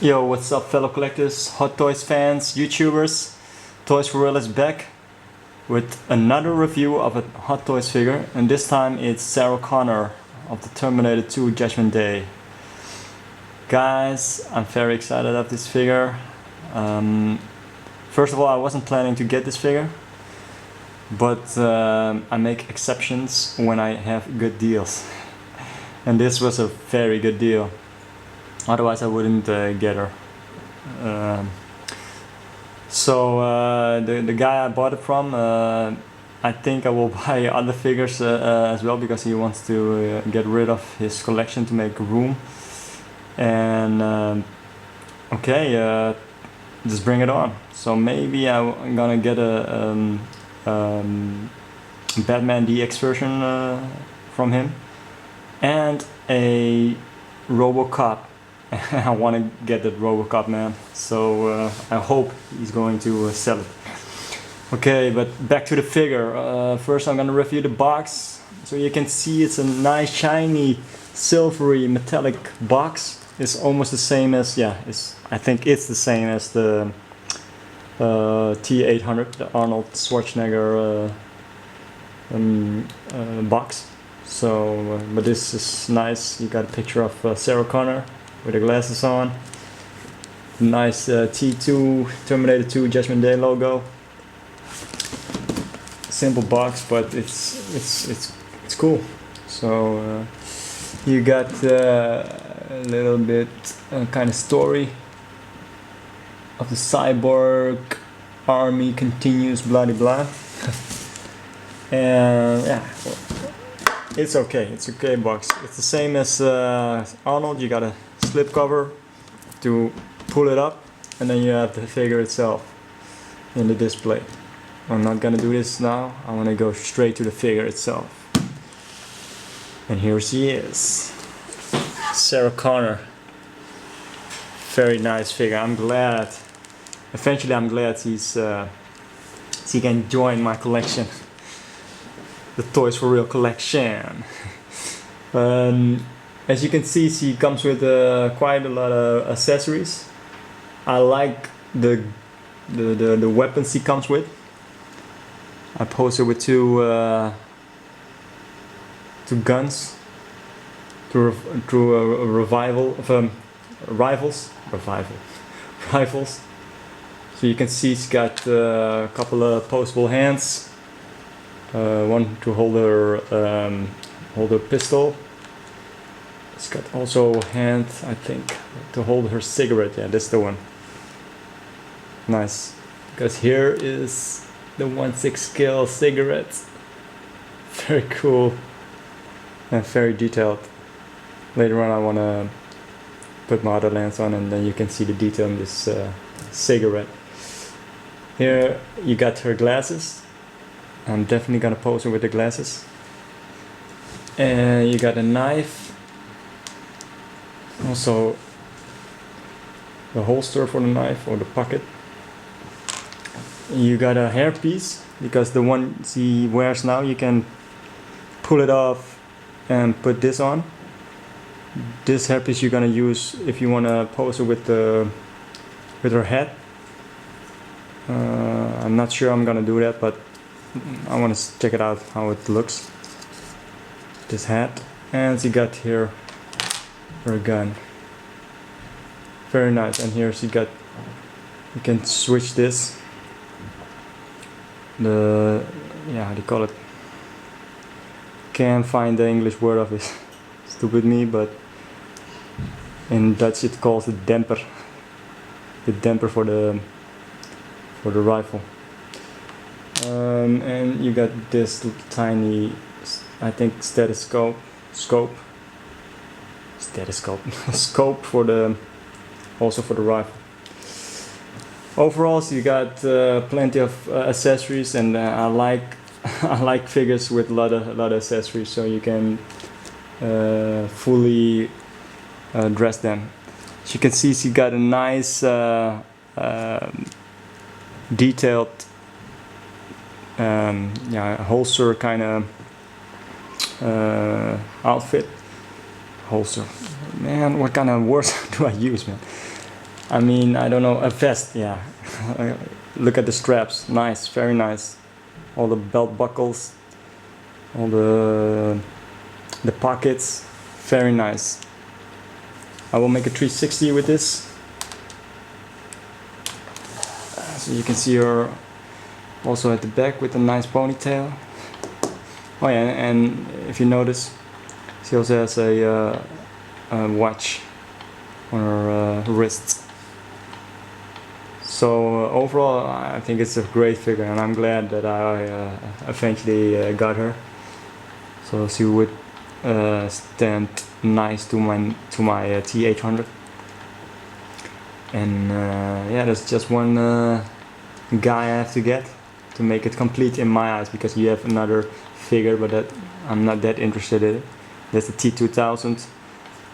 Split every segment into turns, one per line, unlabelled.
Yo, what's up fellow collectors, Hot Toys fans, YouTubers? Toys for Real is back with another review of a Hot Toys figure, and this time it's Sarah Connor of the Terminator 2 Judgment Day. Guys, I'm very excited of this figure. First of all, I wasn't planning to get this figure, but I make exceptions when I have good deals. And this was a very good deal. Otherwise I wouldn't get her. The guy I bought it from, I think I will buy other figures as well, because he wants to get rid of his collection to make room. And okay, just bring it on. So maybe I'm gonna get a Batman DX version from him, and a RoboCop. I want to get that RoboCop, man, so I hope he's going to sell it. Okay, but back to the figure. First I'm gonna review the box. So you can see it's a nice shiny silvery metallic box. It's almost the same as, I think it's the same as the T800, the Arnold Schwarzenegger box. So, but this is nice. You got a picture of Sarah Connor with the glasses on. Nice T2 Terminator 2 Judgment Day logo. Simple box, but it's cool. So you got a little bit kind of story of the cyborg army continues, blah blah. And yeah, it's okay box. It's the same as Arnold. You got a slip cover to pull it up, and then you have the figure itself in the display. I'm not gonna do this now. I want to go straight to the figure itself. And here she is, Sarah Connor. Very nice figure. I'm glad. Eventually, I'm glad she can join my collection, the Toys for Real collection. As you can see, she comes with quite a lot of accessories. I like the weapons she comes with. I pose her with two guns, to a revival of rifles. So you can see she's got a couple of posable hands. One to hold her pistol. It's got also a hand, I think, to hold her cigarette. Yeah, that's the one. Nice. Because here is the 1/6 scale cigarette. Very cool. And very detailed. Later on I want to put my other lens on, and then you can see the detail in this cigarette. Here you got her glasses. I'm definitely gonna pose her with the glasses. And you got a knife. Also the holster for the knife, or the pocket. You got a hairpiece, because the one she wears now, you can pull it off and put this on. This hairpiece you're gonna use if you wanna pose her with her head. I'm not sure I'm gonna do that, but I want to check it out how it looks. This hat, and she got here her gun. Very nice. And here she got, you can switch this. How do you call it? Can't find the English word of it. Stupid me, but in Dutch it calls it demper. The demper for the rifle. And you got this tiny, I think, scope for the, also for the rifle. Overall, so you got plenty of accessories, and I like figures with a lot of accessories, so you can fully dress them. As you can see, she got a nice detailed holster kind of outfit. Holster, man, what kind of words do I use, man? I mean, I don't know, a vest, yeah. Look at the straps, nice, very nice. All the belt buckles, all the pockets, very nice. I will make a 360 with this. So you can see her also at the back with a nice ponytail. Oh yeah, and if you notice, she also has a watch on her wrist. So overall, I think it's a great figure, and I'm glad that I eventually got her. So she would stand nice to my T800. And yeah, there's just one guy I have to get to make it complete in my eyes, because you have another figure, but that I'm not that interested in it. That's the T2000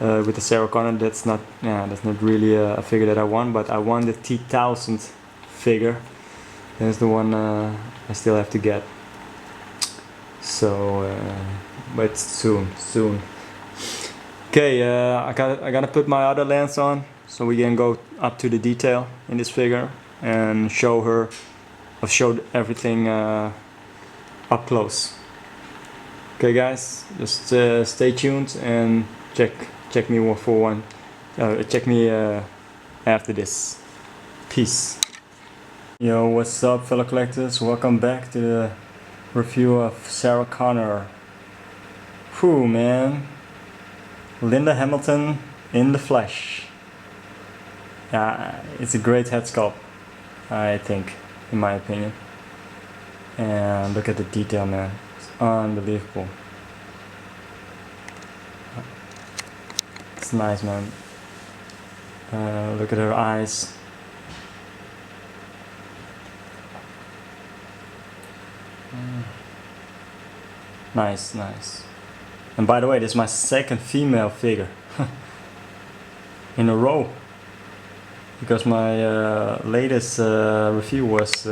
with the Sarah Connor. That's not really a figure that I want, but I want the T1000 figure. That's the one I still have to get. So, but soon. Okay, I gotta put my other lens on, so we can go up to the detail in this figure and show her. I've showed everything up close. Okay, guys, just stay tuned and check me for one. Check me after this. Peace. Yo, what's up, fellow collectors? Welcome back to the review of Sarah Connor. Whew, man. Linda Hamilton in the flesh. Yeah, it's a great head sculpt, I think, in my opinion. And look at the detail, man. It's unbelievable. It's nice, man. Look at her eyes. Nice. And by the way, this is my second female figure in a row, because my latest review was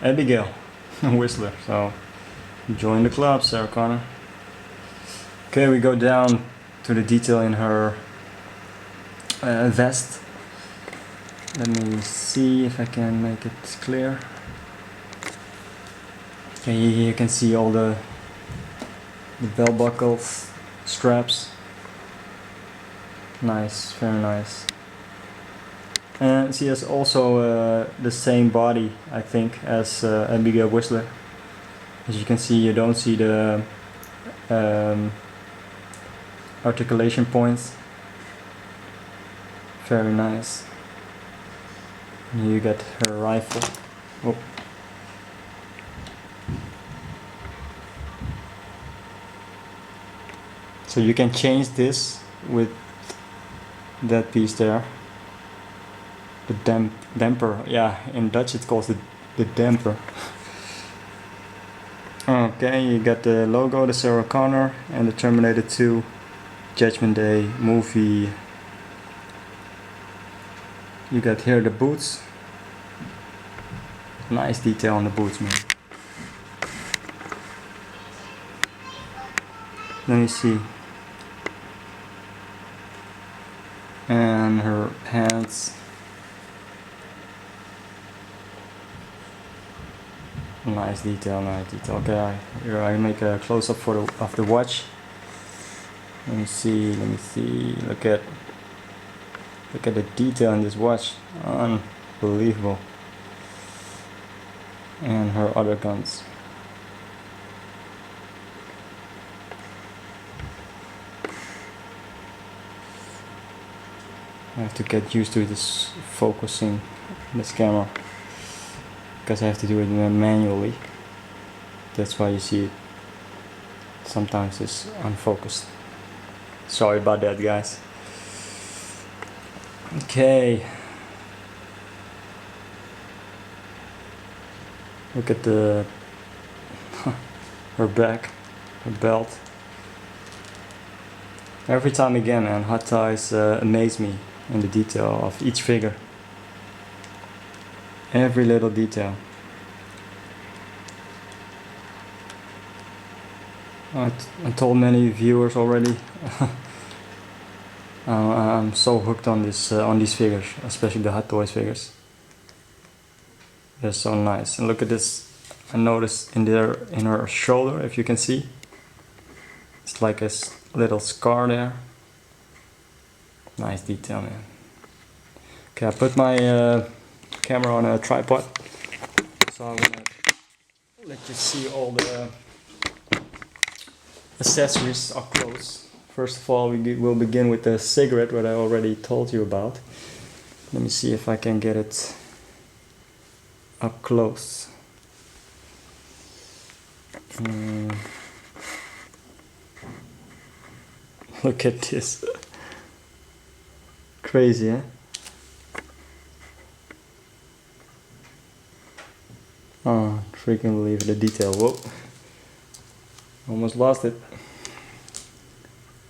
Abigail Whistler. So join the club, Sarah Connor. Okay, we go down to the detail in her vest. Let me see if I can make it clear. Okay, you can see all the belt buckles, straps. Nice, very nice. And she has also the same body, I think, as Abigail Whistler. As you can see, you don't see the articulation points. Very nice. And you get her rifle. Oh. So you can change this with that piece there. The damper. Yeah, in Dutch it's called the damper. Okay, you got the logo, the Sarah Connor, and the Terminator 2 Judgment Day movie. You got here the boots. Nice detail on the boots, man. Let me see. And her pants. Nice detail. Okay, here I make a close-up of the watch. Let me see. Look at the detail in this watch. Unbelievable. And her other guns. I have to get used to this focusing this camera, because I have to do it manually. That's why you see it sometimes it's unfocused. Sorry about that, guys. Okay. Look at her back, her belt. Every time again, and Hot Toys amaze me in the detail of each figure. Every little detail. I told many viewers already I'm so hooked on these figures, especially the Hot Toys figures. They're so nice. And look at this. I noticed in her shoulder, if you can see, it's like a little scar there. Nice detail, man. Okay, I put my camera on a tripod, so I'm gonna let you see all the accessories up close. First of all, we'll begin with the cigarette, what I already told you about. Let me see if I can get it up close. Look at this. Crazy, eh? Oh, freaking believe the detail. Whoa. Almost lost it.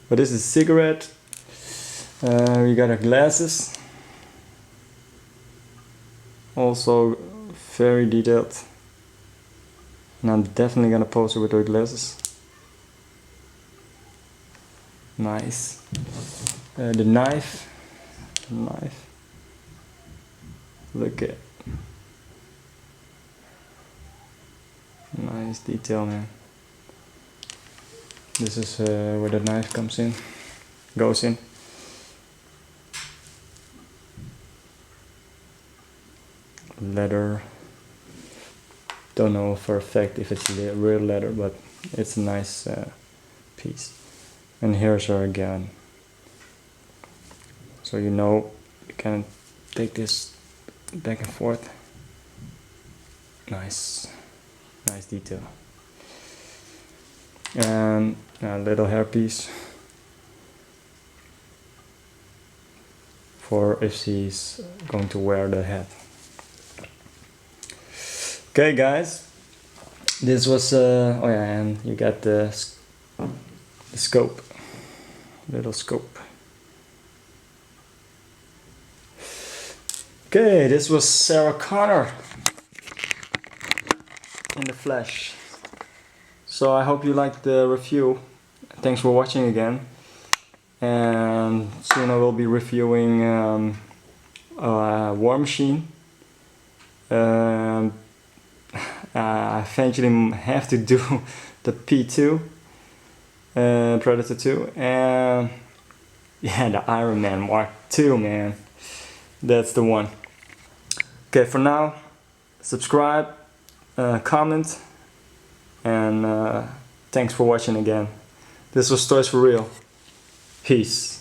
But this is a cigarette. We got our glasses. Also very detailed. And I'm definitely gonna pose it with our glasses. Nice. The knife. Look at. Nice detail, man. This is where the knife goes in. Leather. Don't know for a fact if it's real leather, but it's a nice piece. And here's our gun. So you can take this back and forth. Nice detail. And a little hairpiece for if she's going to wear the hat. Okay, guys, this was oh yeah, and you got the scope, little scope. Okay, this was Sarah Connor in the flesh. So I hope you liked the review. Thanks for watching again. And soon I will be reviewing a War Machine. I eventually have to do the P2, Predator 2, and yeah, the Iron Man Mark II, man. That's the one. Okay, for now, subscribe, comment, and thanks for watching again. This was Toys for Real. Peace.